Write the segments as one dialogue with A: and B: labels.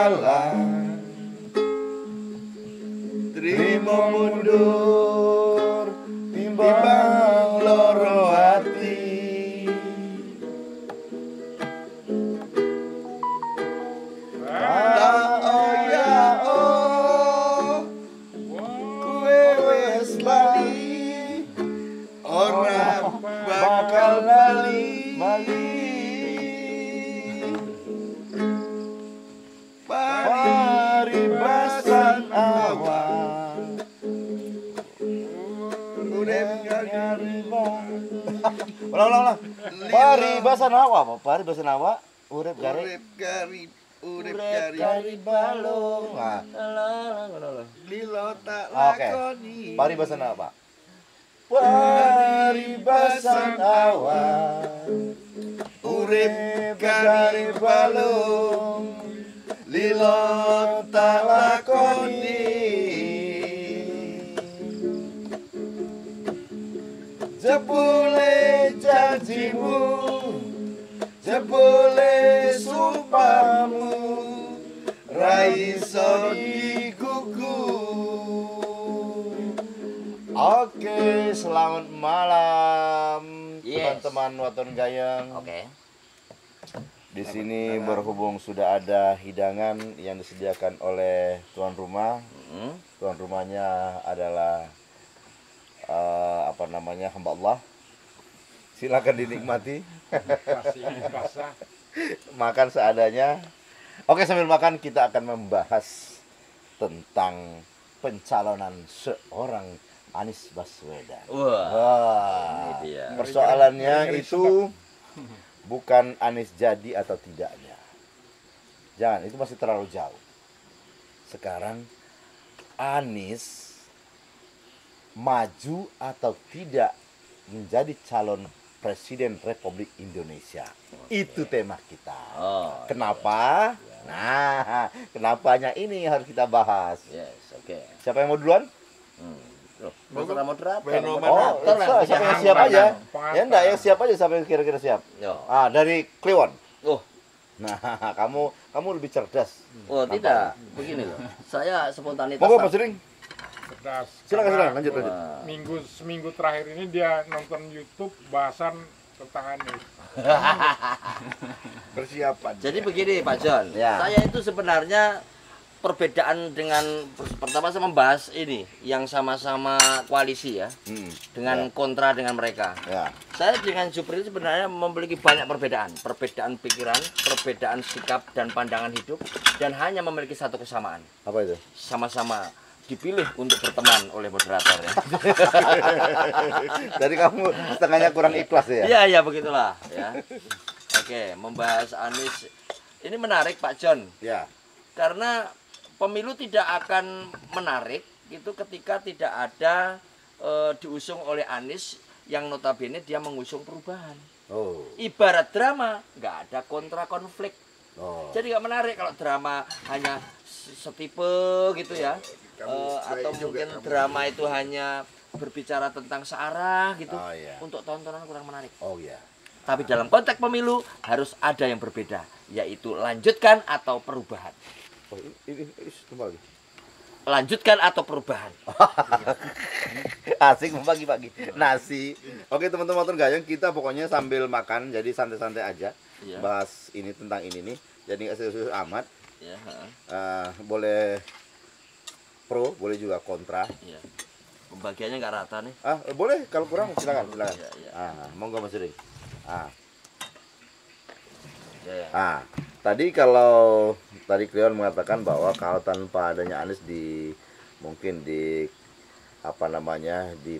A: kalah, terima mundur timbang loro hati. Tak oya kue wes lali, ora bakal bali. Paribasan awan, urip ulang. Paribasan awa, paribasan awa, urip gari balung. Lilo tak lakoni. Paribasan apa? Paribasan awan, urip gari balung. Lilo tak lakoni. Jebule janjimu, jebule sumpahmu, ra iso digugu. Oke, selamat malam teman-teman Waton Gayeng.
B: Oke.
A: Di sini berhubung sudah ada hidangan yang disediakan oleh tuan rumah. Tuan rumahnya adalah hamba Allah. Silakan dinikmati. Makan seadanya. Oke, sambil makan kita akan membahas tentang pencalonan seorang Anies Baswedan.
B: Wah, ini dia.
A: Persoalannya itu bukan Anies jadi atau tidaknya. Jangan, itu masih terlalu jauh. Sekarang Anies maju atau tidak menjadi calon Presiden Republik Indonesia. Itu tema kita. Kenapa? Nah, kenapanya ini harus kita bahas.
B: Yes, oke.
A: Siapa yang mau duluan?
B: Moderator.
A: Siapa yang siap aja? Ya enggak, yang siap aja, siapa yang kira-kira siap? Dari Kliwon. Nah, kamu lebih cerdas.
B: Tidak. Begini loh. Saya spontanitas.
A: Monggo Mas Ring.
C: Cerdas.
A: Silakan lanjut.
C: Seminggu terakhir ini dia nonton YouTube bahasan tentang Anies.
A: Persiapan.
B: Jadi begini Pak John, saya itu sebenarnya perbedaan dengan pertama saya membahas ini yang sama-sama koalisi ya, dengan kontra dengan mereka. Saya dengan Jupri sebenarnya memiliki banyak perbedaan pikiran, perbedaan sikap dan pandangan hidup, dan hanya memiliki satu kesamaan.
A: Apa itu?
B: Sama-sama dipilih untuk berteman oleh moderator ya.
A: Jadi kamu setengahnya kurang ikhlas ya?
B: Iya begitulah ya. Oke, membahas Anies ini menarik Pak John.
A: Ya.
B: Karena pemilu tidak akan menarik itu ketika tidak ada diusung oleh Anies yang notabene dia mengusung perubahan. Ibarat drama, nggak ada kontra konflik. Jadi nggak menarik kalau drama hanya setipe gitu ya. Atau mungkin drama itu hanya berbicara tentang searah gitu. Untuk tontonan kurang menarik. Tapi dalam konteks pemilu harus ada yang berbeda, yaitu lanjutkan atau perubahan.
A: Kembali.
B: Lanjutkan atau perubahan.
A: Asik membagi-bagi nasi. Oke teman-teman Waton Gayeng, kita pokoknya sambil makan, jadi santai-santai aja. Bahas ini tentang ini nih. Jadi nggak serius amat. Boleh pro, boleh juga kontra.
B: Pembagiannya nggak rata nih.
A: Boleh, kalau kurang silakan. Monggo Mas Ring. Tadi Kliwon mengatakan bahwa kalau tanpa adanya Anies di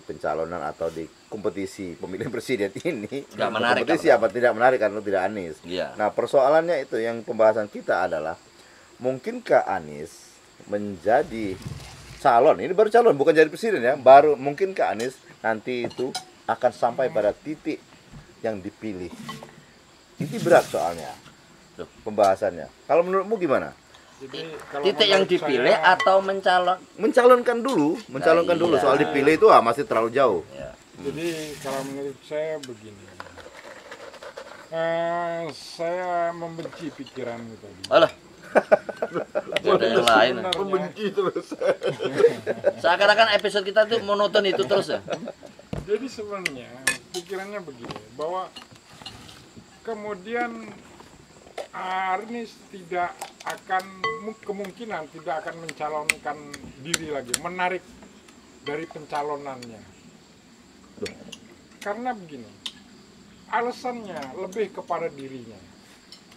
A: pencalonan atau di kompetisi pemilihan presiden ini
B: nggak menarik.
A: Kompetisi apa tidak menarik karena tidak Anies. Nah, persoalannya itu yang pembahasan kita adalah mungkinkah Anies menjadi calon? Ini baru calon, bukan jadi presiden ya. Baru mungkinkah Anies nanti itu akan sampai pada titik yang dipilih. Ini berat soalnya pembahasannya. Kalau menurutmu gimana?
C: Jadi,
B: titik yang dipilih atau
A: mencalonkan dulu soal dipilih itu masih terlalu jauh.
C: Jadi kalau menurut saya begini, saya membenci pikiran tadi.
B: Alah, Ada yang lain.
D: Membenci terus.
B: Seakan-akan episode kita tuh monoton itu terus ya.
C: Jadi sebenarnya pikirannya begini, bahwa kemudian Anies tidak akan, kemungkinan tidak akan mencalonkan diri lagi, menarik dari pencalonannya. Karena begini, alasannya lebih kepada dirinya,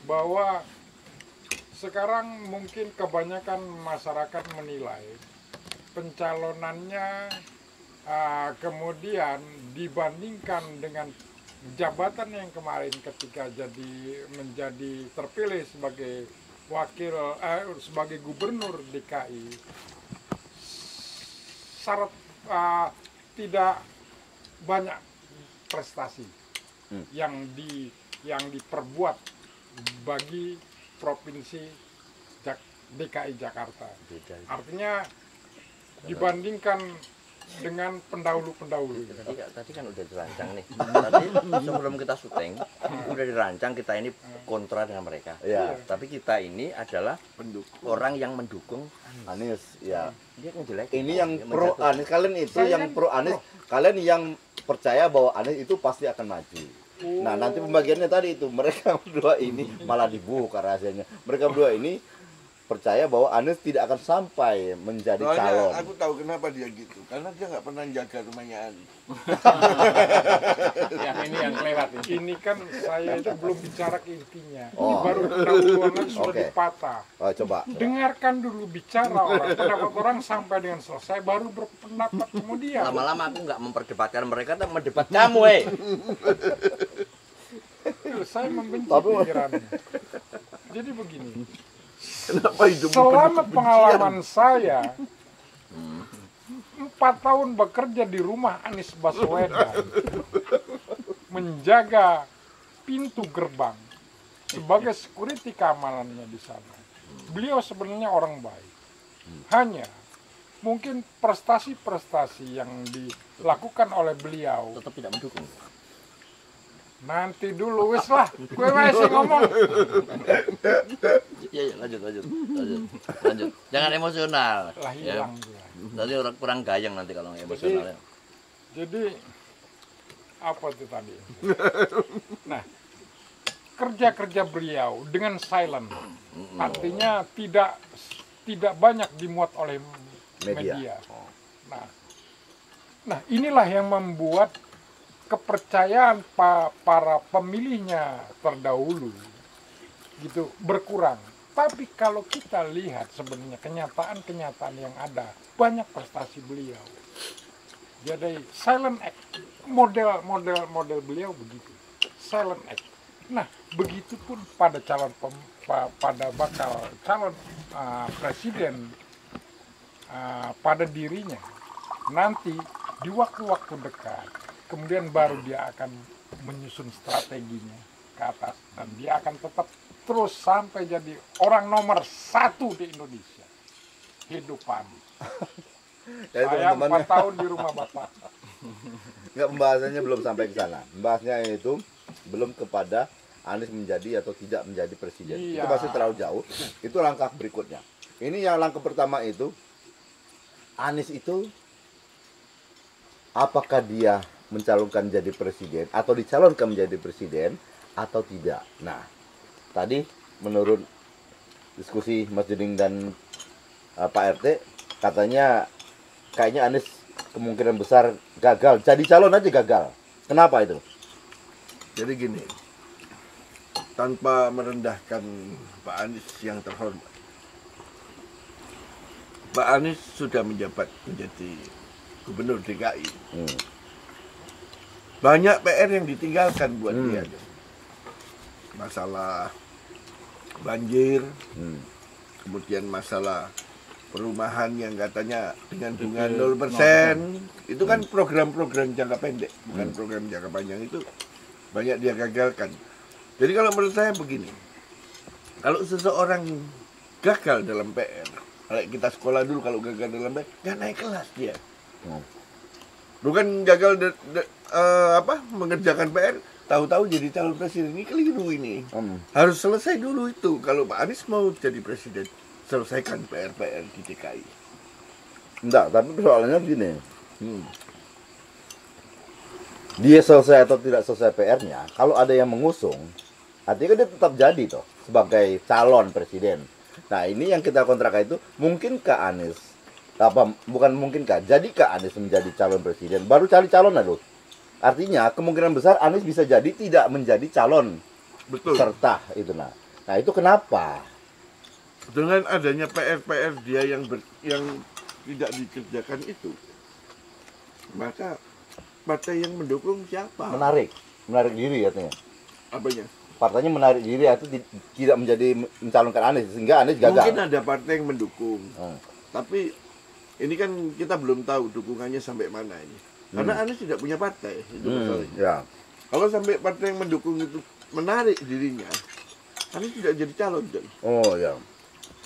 C: bahwa sekarang mungkin kebanyakan masyarakat menilai pencalonannya kemudian dibandingkan dengan jabatan yang kemarin ketika menjadi terpilih sebagai sebagai gubernur DKI, syarat tidak banyak prestasi yang diperbuat bagi provinsi DKI Jakarta. Artinya dibandingkan dengan pendahulu-pendahulu.
B: Tadi kan udah dirancang nih. Tadi sebelum kita syuting udah dirancang kita ini kontra dengan mereka.
A: Ya.
B: Tapi kita ini adalah orang yang mendukung
A: Anies, ya.
B: dia ngejelek.
A: Ini yang pro Anies, kalian itu yang pro Anies, kalian yang percaya bahwa Anies itu pasti akan maju. Nah, nanti pembagiannya tadi itu mereka berdua ini malah dibuka rahasianya. Mereka berdua ini percaya bahwa Anies tidak akan sampai menjadi calon.
D: Aku tahu kenapa dia gitu, karena dia nggak pernah jaga rumahnya Anies.
C: Yang ini yang kelewat ini. Ini kan saya itu belum bicara ke intinya. Ini baru pendahuluan aja sudah dipatah.
A: Oh, coba.
C: Dengarkan dulu bicara orang, pendapat orang sampai dengan selesai, baru berpendapat kemudian.
B: Lama-lama aku nggak memperdebatkan mereka, tapi mendebat kamu,
C: Saya membenci pikirannya. Jadi begini.
D: Kenapa hidup
C: Selama pengalaman saya 4 tahun bekerja di rumah Anies Baswedan, menjaga pintu gerbang sebagai security keamanannya di sana. Beliau sebenarnya orang baik. Hanya mungkin prestasi-prestasi yang dilakukan oleh beliau
B: tetap tidak mendukung.
C: nanti dulu wis lah, gue masih ngomong.
B: Iya, lanjut. Jangan emosional.
C: Lah hilang dia.
B: Tadi orang kurang gayeng nanti kalau emosional.
C: Jadi apa itu tadi? Nah, kerja-kerja beliau dengan silent, artinya tidak banyak dimuat oleh media. Nah, inilah yang membuat kepercayaan para pemilihnya terdahulu gitu berkurang. Tapi kalau kita lihat sebenarnya kenyataan yang ada, banyak prestasi beliau. Jadi silent act, model beliau begitu, silent act. Nah, begitupun pada bakal calon presiden pada dirinya nanti di waktu-waktu dekat, kemudian baru dia akan menyusun strateginya ke atas dan dia akan tetap terus sampai jadi orang nomor 1 di Indonesia. Hidup Anies. Saya 4 tahun di rumah Bapak.
A: Enggak, pembahasannya belum sampai ke sana. Pembahasannya itu belum kepada Anies menjadi atau tidak menjadi presiden.
C: Iya.
A: Itu masih terlalu jauh. Itu langkah berikutnya. Ini yang langkah pertama itu, Anies itu apakah dia mencalonkan jadi presiden atau dicalonkan menjadi presiden atau tidak. Nah, tadi menurut diskusi Mas Juding dan Pak RT, katanya kayaknya Anies kemungkinan besar gagal. Jadi calon aja gagal. Kenapa itu?
D: Jadi gini, tanpa merendahkan Pak Anies yang terhormat, Pak Anies sudah menjabat menjadi gubernur DKI. Banyak PR yang ditinggalkan buat dia. Masalah banjir, kemudian masalah perumahan yang katanya dengan bunga 0%, itu kan program-program jangka pendek, bukan program jangka panjang. Itu banyak dia gagalkan. Jadi kalau menurut saya begini, kalau seseorang gagal dalam PR, kalau kita sekolah dulu, kalau gagal dalam PR, nggak naik kelas dia. Bukan gagal mengerjakan PR, tahu-tahu jadi calon presiden, ini keliru ini. Harus selesai dulu itu. Kalau Pak Anies mau jadi presiden, selesaikan PR-PR di DKI.
A: Enggak, tapi persoalannya begini. Dia selesai atau tidak selesai PR-nya, kalau ada yang mengusung, artinya kan dia tetap jadi toh sebagai calon presiden. Nah, ini yang kita kontrakan itu, mungkinkah Anies bukan mungkinkah, jadikah Anies menjadi calon presiden? Baru cari calon lah, artinya kemungkinan besar Anies bisa jadi tidak menjadi calon.
D: Betul.
A: Serta itu nah itu kenapa?
D: Dengan adanya PR-PR dia yang tidak dikerjakan itu, maka partai yang mendukung siapa?
A: Menarik diri katanya.
D: Apanya?
A: Partainya menarik diri itu tidak mencalonkan Anies sehingga Anies gagal.
D: Mungkin ada partai yang mendukung, tapi ini kan kita belum tahu dukungannya sampai mana ini. Karena Anies tidak punya partai, itu masalahnya.
A: Ya.
D: Kalau sampai partai yang mendukung itu menarik dirinya, Anies tidak jadi calon, John.
A: Oh ya.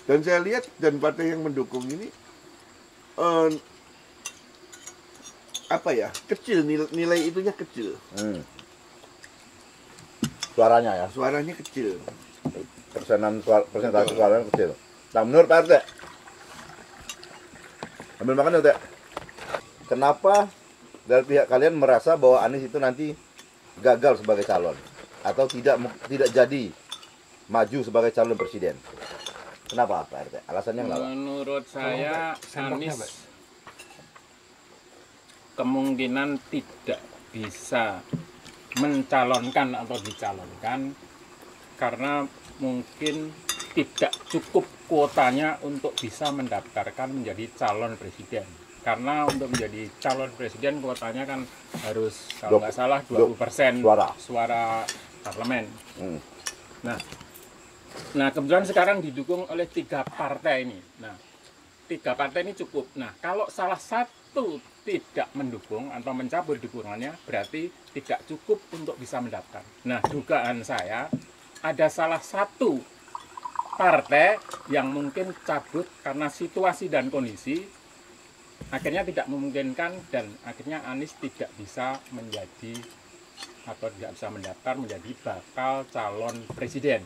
D: Dan saya lihat dan partai yang mendukung ini kecil, nilai itunya kecil.
A: Suaranya
D: kecil.
A: Persentase suaranya kecil. Nah, menurut Pak RT, ambil makan ya, Teh. Kenapa dari pihak kalian merasa bahwa Anies itu nanti gagal sebagai calon atau tidak jadi maju sebagai calon presiden? Kenapa Pak RT? Alasannya kenapa?
E: Menurut saya Anies kemungkinan tidak bisa mencalonkan atau dicalonkan karena mungkin tidak cukup kuotanya untuk bisa mendaftarkan menjadi calon presiden. Karena untuk menjadi calon presiden kuotanya kan harus kalau nggak salah 20% suara parlemen. Nah kebetulan sekarang didukung oleh 3 partai ini. Nah 3 partai ini cukup. Nah kalau salah satu tidak mendukung atau mencabut dukungannya berarti tidak cukup untuk bisa mendaftar. Nah dugaan saya ada salah satu partai yang mungkin cabut karena situasi dan kondisi akhirnya tidak memungkinkan dan akhirnya Anies tidak bisa menjadi atau tidak bisa mendaftar menjadi bakal calon presiden.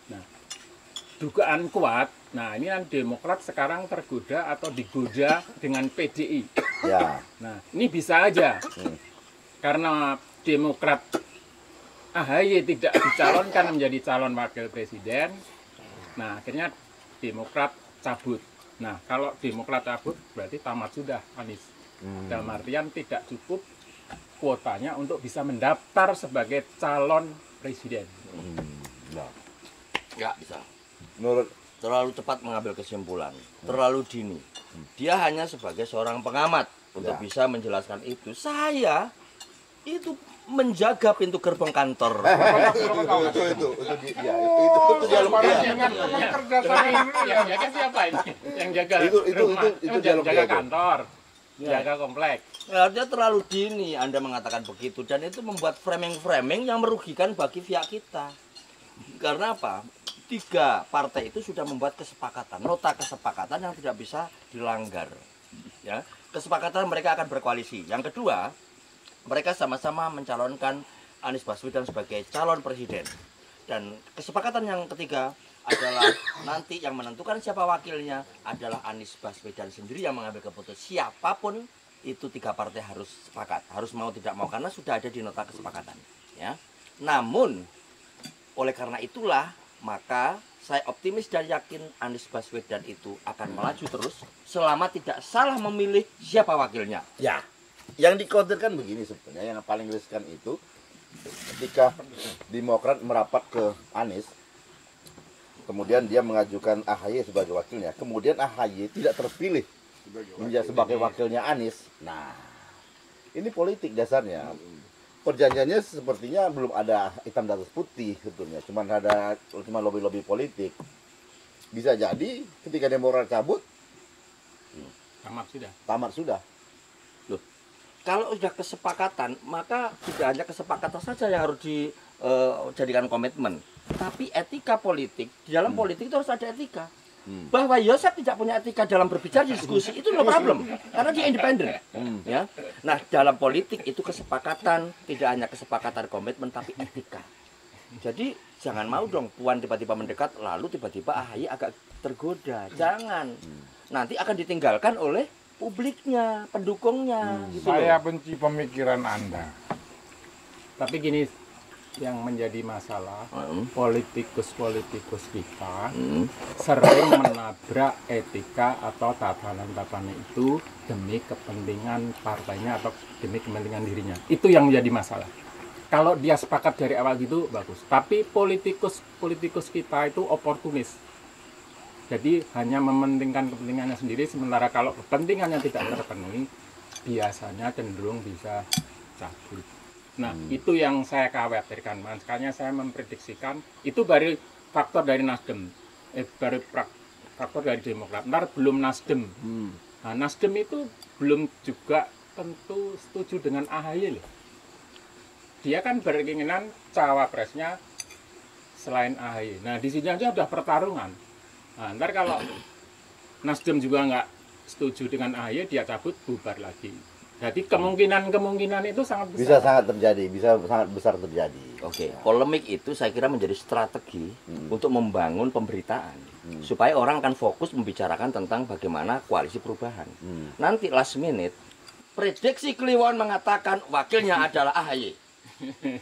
E: Nah dugaan kuat, nah ini kan Demokrat sekarang tergoda atau digoda dengan PDI.
A: Ya.
E: Nah ini bisa aja karena Demokrat AHY tidak dicalonkan menjadi calon wakil presiden. Nah akhirnya Demokrat cabut. Nah kalau Demokrat cabut berarti tamat sudah Anies. Dalam artian tidak cukup kuotanya untuk bisa mendaftar sebagai calon presiden.
B: Nggak bisa.
A: Menurut
B: Terlalu cepat mengambil kesimpulan, terlalu dini. Dia hanya sebagai seorang pengamat untuk bisa menjelaskan itu. Saya itu menjaga pintu gerbang kantor.
A: itu dialog dia.
E: Yang jaga siapa ini? Yang jaga
A: itu dialog
E: jaga
A: dia.
E: kantor, jaga komplek.
B: Artinya terlalu dini Anda mengatakan begitu dan itu membuat framing-framing yang merugikan bagi pihak kita. Karena apa? 3 partai itu sudah membuat kesepakatan, nota kesepakatan yang tidak bisa dilanggar. Ya, kesepakatan mereka akan berkoalisi. Yang kedua, mereka sama-sama mencalonkan Anies Baswedan sebagai calon presiden. Dan kesepakatan yang ketiga adalah nanti yang menentukan siapa wakilnya adalah Anies Baswedan sendiri yang mengambil keputusan. Siapapun itu 3 partai harus sepakat, harus mau tidak mau karena sudah ada di nota kesepakatan. Ya, namun oleh karena itulah maka saya optimis dan yakin Anies Baswedan itu akan melaju terus selama tidak salah memilih siapa wakilnya.
A: Ya, yang dikhawatirkan begini sebenarnya, yang paling riskan itu ketika Demokrat merapat ke Anies, kemudian dia mengajukan AHY sebagai wakilnya, kemudian AHY tidak terpilih menjadi sebagai wakilnya Anies. Nah, ini politik dasarnya. Perjanjiannya sepertinya belum ada hitam di atas putih sebetulnya, cuma lobby-lobby politik. Bisa jadi ketika Demokrat cabut tamat sudah.
B: Loh, kalau sudah kesepakatan maka tidak hanya kesepakatan saja yang harus dijadikan komitmen, tapi etika politik. Di dalam politik itu harus ada etika. bahwa Yosef tidak punya etika dalam berbicara diskusi, itu no problem karena dia independen. Ya. Nah, dalam politik itu kesepakatan, tidak hanya kesepakatan komitmen tapi etika. Jadi jangan mau dong Puan tiba-tiba mendekat lalu tiba-tiba AHY agak tergoda. Jangan. Nanti akan ditinggalkan oleh publiknya, pendukungnya. Gitu
C: Saya
B: loh.
C: benci pemikiran Anda.
E: Tapi gini, yang menjadi masalah, politikus-politikus kita sering menabrak etika atau tatanan-tatanan itu demi kepentingan partainya atau demi kepentingan dirinya. Itu yang menjadi masalah. Kalau dia sepakat dari awal gitu, bagus. Tapi politikus kita itu oportunis. Jadi hanya mementingkan kepentingannya sendiri, sementara kalau kepentingannya tidak terpenuhi, biasanya cenderung bisa cabut. Nah, itu yang saya khawatirkan. Makanya saya memprediksikan itu baru faktor dari Nasdem, faktor dari Demokrat. Ntar belum Nasdem. Nah, Nasdem itu belum juga tentu setuju dengan AHY loh. Dia kan berkeinginan cawapresnya selain AHY. Nah, di sini aja udah pertarungan. Nah, ntar kalau Nasdem juga nggak setuju dengan AHY, dia cabut, bubar lagi. Jadi kemungkinan itu sangat besar.
A: Bisa sangat terjadi, bisa sangat besar terjadi.
B: Oke, polemik itu saya kira menjadi strategi untuk membangun pemberitaan supaya orang akan fokus membicarakan tentang bagaimana koalisi perubahan. Nanti last minute prediksi Kliwon mengatakan wakilnya adalah AHY.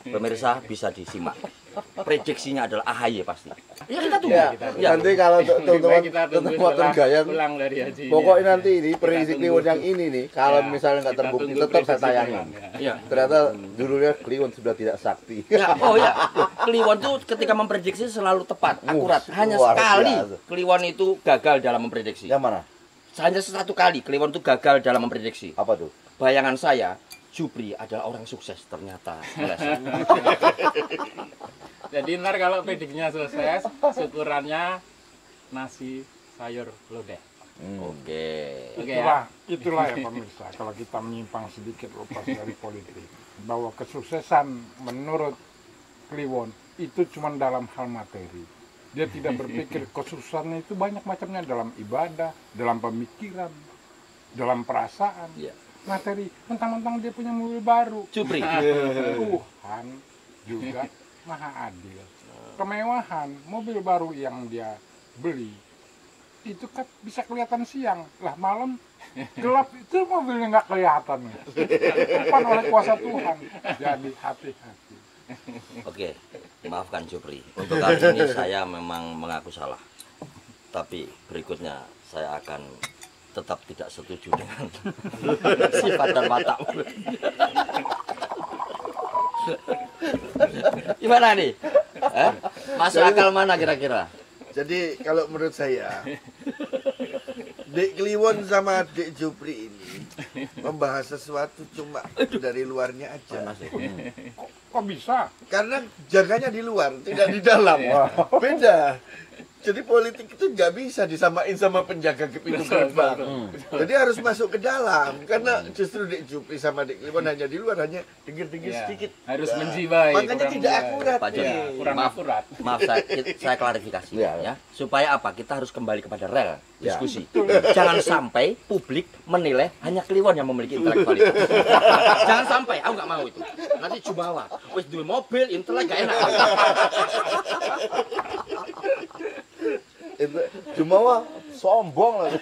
B: Pemirsa bisa disimak. Prediksinya adalah AHY pasti. Ya kita tunggu.
A: Ya, nanti kalau teman-teman gaya
E: pulang dari haji.
A: pokoknya nanti ini prediksi Kliwon yang ini nih, kalau misalnya nggak terbukti tetap saya tayangin.
B: Ya.
A: Ternyata judulnya Kliwon sudah tidak sakti.
B: Ya, oh ya, Kliwon tuh ketika memprediksi selalu tepat, akurat. Hanya
A: luar
B: sekali
A: biasa.
B: Kliwon itu gagal dalam memprediksi.
A: Yang mana?
B: Hanya satu kali Kliwon itu gagal dalam memprediksi.
A: Apa tuh?
B: Bayangan saya, Jupri adalah orang sukses ternyata.
E: Jadi ntar kalau prediksinya sukses, syukurannya nasi sayur lodeh.
B: Oke.
C: Itulah ya pemirsa, kalau kita menyimpang sedikit lepas dari politik, bahwa kesuksesan menurut Kliwon itu cuma dalam hal materi. Dia tidak berpikir kesuksesannya itu banyak macamnya, dalam ibadah, dalam pemikiran, dalam perasaan.
B: Ya.
C: Materi, mentang-mentang dia punya mobil baru.
B: Jupri.
C: Tuhan juga maha adil. Kemewahan mobil baru yang dia beli itu kan bisa kelihatan siang, lah malam gelap itu mobilnya nggak kelihatan. Bukan oleh kuasa Tuhan. Jadi hati-hati.
B: Oke, maafkan Jupri. Untuk kali ini saya memang mengaku salah. Tapi berikutnya saya akan tetap tidak setuju dengan sifat dan watak. Gimana nih? Masuk akal mana kira-kira?
D: Jadi kalau menurut saya, Dek Kliwon sama Dek Jupri ini membahas sesuatu cuma dari luarnya aja.
C: Kok bisa?
D: Karena jaganya di luar, tidak di dalam. Beda. Jadi politik itu nggak bisa disamain sama penjaga pintu gerbang. Jadi harus masuk ke dalam. Karena justru Dek Jupri sama Dek Kliwon hanya di luar, hanya dengar-dengar sedikit.
E: Harus menjiwai.
D: Makanya tidak akurat.
B: Pak Joni,
E: kurang akurat.
B: Maaf saya klarifikasi ya. Supaya apa? Kita harus kembali kepada rel diskusi. Jangan sampai publik menilai hanya Kliwon yang memiliki intelektualitas. Jangan sampai, aku nggak mau itu. Nanti Jumawa, wis duwe mobil, intelek gak enak.
A: Jumawa sombong lah.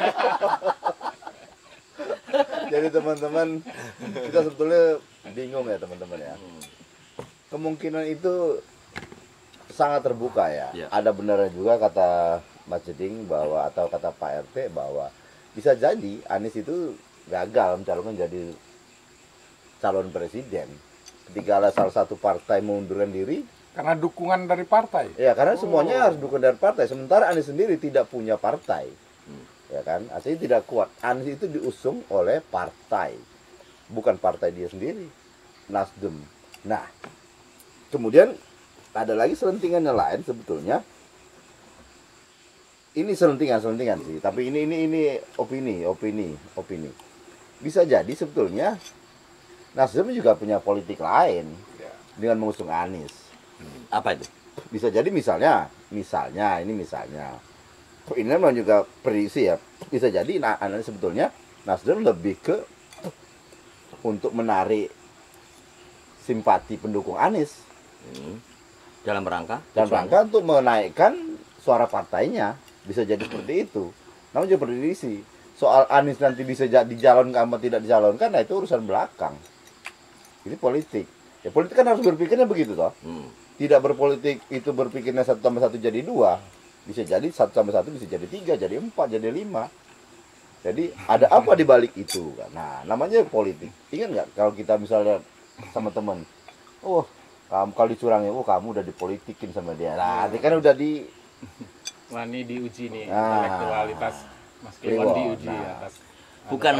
A: Jadi teman-teman, kita sebetulnya bingung ya teman-teman ya. Kemungkinan itu sangat terbuka ya. Ada benarnya juga kata Mas Jeding bahwa, atau kata Pak RT bahwa bisa jadi Anies itu gagal mencalonkan jadi calon presiden ketika ada salah satu partai mengundurkan diri.
C: Karena dukungan dari partai.
A: Ya, karena semuanya harus dukungan dari partai. Sementara Anies sendiri tidak punya partai. Ya kan? Artinya tidak kuat. Anies itu diusung oleh partai. Bukan partai dia sendiri. Nasdem. Nah, kemudian ada lagi selentingannya lain sebetulnya. Ini selentingan sih. Tapi ini opini. Bisa jadi sebetulnya Nasdem juga punya politik lain dengan mengusung Anies.
B: Apa itu?
A: Bisa jadi misalnya ini memang juga prediksi ya. Bisa jadi sebetulnya Nasdem lebih ke untuk menarik simpati pendukung Anies.
B: Dalam rangka
A: Untuk menaikkan suara partainya. Bisa jadi seperti itu. Namun juga prediksi. Soal Anies nanti bisa dicalonkan atau tidak dicalonkan, nah itu urusan belakang. Ini politik. Ya politik kan harus berpikirnya begitu toh. Tidak berpolitik itu berpikirnya 1 tambah 1 jadi 2. Bisa jadi 1 tambah 1 bisa jadi 3, jadi 4, jadi 5. Jadi ada apa di balik itu? Nah, namanya politik. Ingat nggak kalau kita misalnya sama teman, oh kamu kalau dicurangin, oh kamu udah dipolitikin sama dia. Nah, itu kan udah di
E: Wani diuji nih, intelektualitas Mas Kliwon diuji atas
B: bukan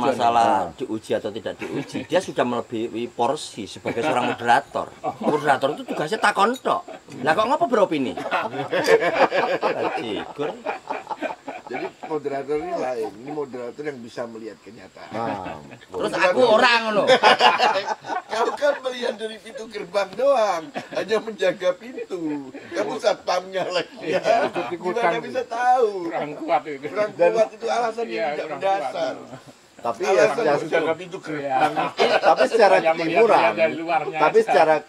B: masalah diuji atau tidak diuji. Dia sudah melebihi porsi sebagai seorang moderator. Moderator itu tugasnya takon tok. Lah kok ngapa beropini? Cikur.
D: Jadi moderator ini lain. Ini moderator yang bisa melihat kenyataan.
B: Terus aku orang loh.
D: Kamu kan melihat dari pintu gerbang doang, hanya menjaga pintu. Kamu satpamnya lagi. Ya. Gimana bisa tahu?
E: kurang kuat itu.
D: Kurang kuat itu alasan yang tidak mendasar.
A: tapi ya
D: menjaga pintu gerbang.
A: tapi secara ketimuran, tapi
E: biasa.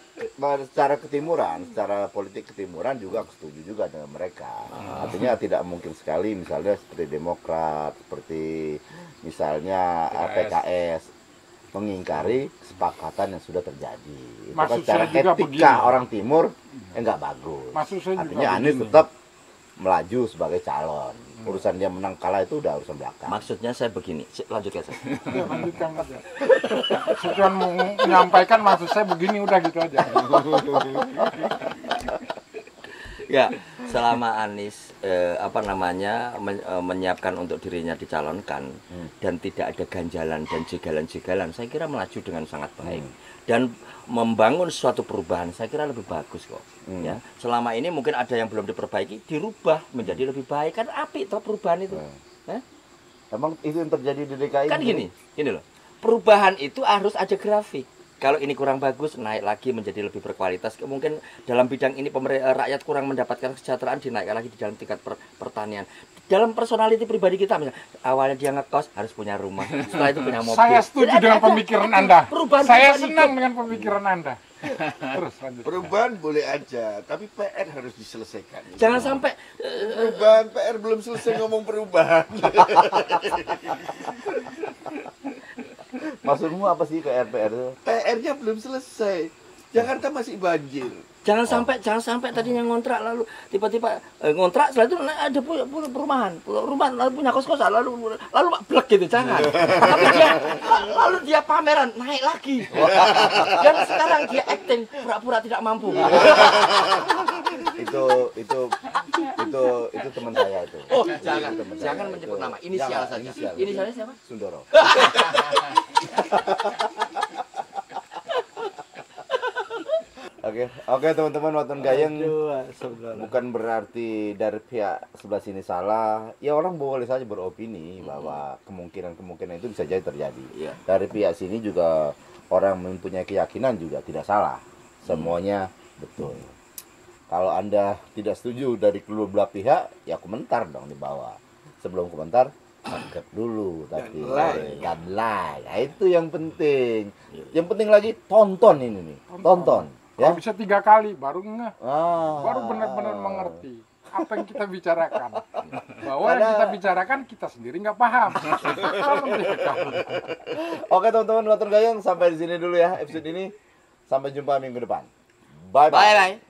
A: secara ketimuran, secara politik ketimuran juga aku setuju juga dengan mereka. Artinya tidak mungkin sekali misalnya seperti Demokrat, seperti misalnya PKS mengingkari kesepakatan yang sudah terjadi. Itu kan secara etika orang timur enggak bagus. Artinya Anies tetap melaju sebagai calon. Urusan dia menang kalah itu udah urusan belakang.
B: Maksudnya saya begini, lanjutkan saya.
C: Ya, lanjutkan aja. Saya cuma mau menyampaikan maksud saya begini, udah gitu aja.
B: Ya, selama Anies menyiapkan untuk dirinya dicalonkan dan tidak ada ganjalan dan jegalan-jegalan, saya kira melaju dengan sangat baik dan membangun suatu perubahan saya kira lebih bagus kok. Ya, selama ini mungkin ada yang belum diperbaiki, dirubah menjadi lebih baik, kan apik toh perubahan itu.
A: Emang itu yang terjadi di DKI?
B: Kan gini loh. Perubahan itu harus ada grafik. Kalau ini kurang bagus, naik lagi menjadi lebih berkualitas. Mungkin dalam bidang ini rakyat kurang mendapatkan kesejahteraan, dinaikkan lagi di dalam tingkat pertanian. Dalam personality pribadi kita, misalnya awalnya dia ngekos harus punya rumah, setelah itu punya mobil.
C: Saya setuju dengan pemikiran Anda. Saya senang
B: hidup
C: dengan pemikiran Anda. Terus lanjut.
D: Perubahan boleh aja, tapi PR harus diselesaikan.
B: Jangan sampai
D: perubahan PR belum selesai ngomong perubahan.
A: Maksudmu apa sih ke RPR itu?
D: PR-nya belum selesai. Jakarta masih banjir.
B: Jangan sampai tadinya ngontrak lalu tiba-tiba ngontrak, setelah itu ada perumahan lalu punya kos-kosan lalu blek gitu, jangan. Tapi lalu dia pameran naik lagi. Dan sekarang dia acting pura-pura tidak mampu.
A: itu teman saya itu.
B: Oh, jangan menyebut nama, inisial saja. Inisialnya siapa?
A: Sundoro. Oke teman-teman, Waton Gayeng bukan berarti dari pihak sebelah sini salah. Ya orang boleh saja beropini bahwa kemungkinan itu bisa jadi terjadi. Dari pihak sini juga orang mempunyai keyakinan juga tidak salah. Semuanya betul. Kalau Anda tidak setuju dari kedua belah pihak, ya komentar dong di bawah. Sebelum komentar, subscribe dulu, tapi dan like. Nah, itu yang penting. Yang penting lagi tonton ini nih, tonton.
C: Ya? Kalau bisa 3 kali baru ngeh, baru benar-benar mengerti apa yang kita bicarakan. Bahwa yang kita bicarakan kita sendiri nggak paham.
A: Oke teman-teman, Waton Gayeng sampai di sini dulu ya episode ini. Sampai jumpa minggu depan. Bye.
B: Bye.